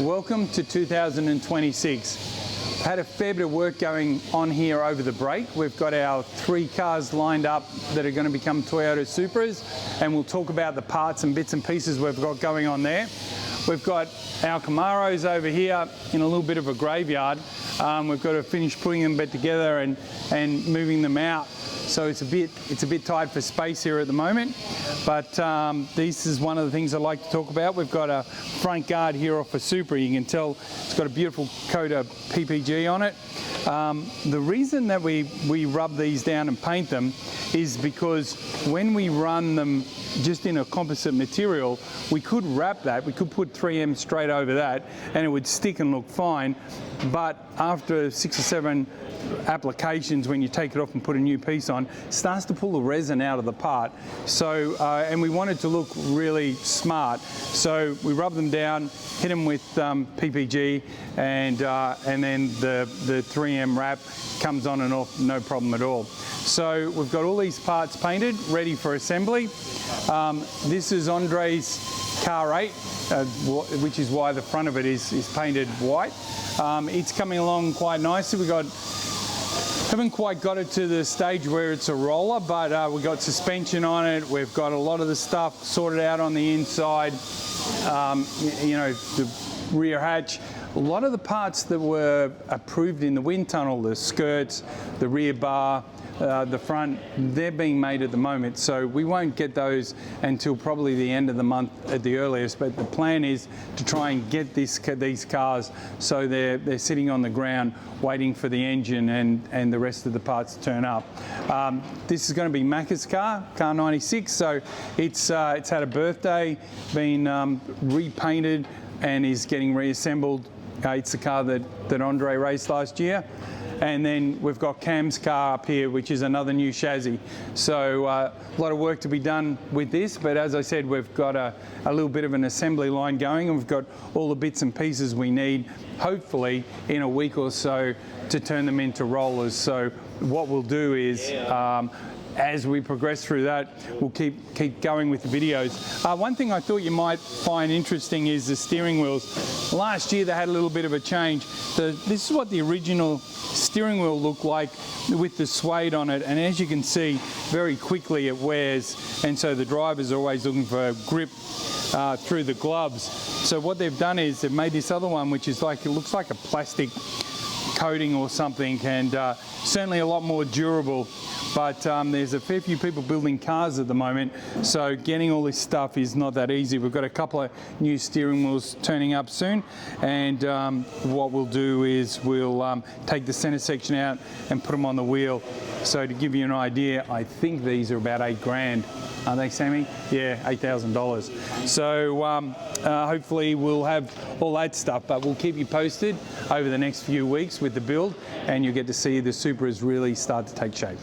Welcome to 2026. Had a fair bit of work going on here over the break. We've got our 3 cars lined up that are going to become Toyota Supras, and we'll talk about the parts and bits and pieces we've got going on there. We've got our Camaros over here in a little bit of a graveyard. We've got to finish putting them back together and moving them out. So it's a bit tight for space here at the moment, but this is one of the things I like to talk about. We've got a front guard here off a Supra. You can tell it's got a beautiful coat of PPG on it. The reason that we rub these down and paint them is because when we run them just in a composite material, we could wrap that, we could put 3M straight over that and it would stick and look fine, but after 6 or 7 applications, when you take it off and put a new piece on, it starts to pull the resin out of the part. So and we want it to look really smart, so we rub them down, hit them with PPG, and then the 3M wrap comes on and off, no problem at all. So we've got all these parts painted, ready for assembly. This is Andre's car 8, which is why the front of it is painted white. It's coming along quite nicely. Haven't quite got it to the stage where it's a roller, but we've got suspension on it. We've got a lot of the stuff sorted out on the inside. You know, the rear hatch. A lot of the parts that were approved in the wind tunnel, the skirts, the rear bar, the front, they're being made at the moment, so we won't get those until probably the end of the month at the earliest. But the plan is to try and get these cars so they're sitting on the ground waiting for the engine and the rest of the parts to turn up. This is going to be Macca's car 96, so it's had a birthday, been repainted and is getting reassembled. It's the car that Andre raced last year. And then we've got Cam's car up here, which is another new chassis. So a lot of work to be done with this, but as I said, we've got a little bit of an assembly line going, and we've got all the bits and pieces we need, hopefully in a week or so, to turn them into rollers. So what we'll do is, as we progress through that, we'll keep going with the videos. One thing I thought you might find interesting is the steering wheels. Last year they had a little bit of a change. This is what the original steering wheel looked like with the suede on it, and as you can see, very quickly it wears, and so the driver's always looking for a grip through the gloves. So what they've done is they've made this other one, which is like, it looks like a plastic coating or something, and certainly a lot more durable. But there's a fair few people building cars at the moment, so getting all this stuff is not that easy. We've got a couple of new steering wheels turning up soon, and what we'll do is we'll take the center section out and put them on the wheel. So to give you an idea, I think these are about $8,000. Aren't they, Sammy? Yeah, $8,000. So hopefully we'll have all that stuff, but we'll keep you posted over the next few weeks with the build, and you'll get to see the Supras really start to take shape.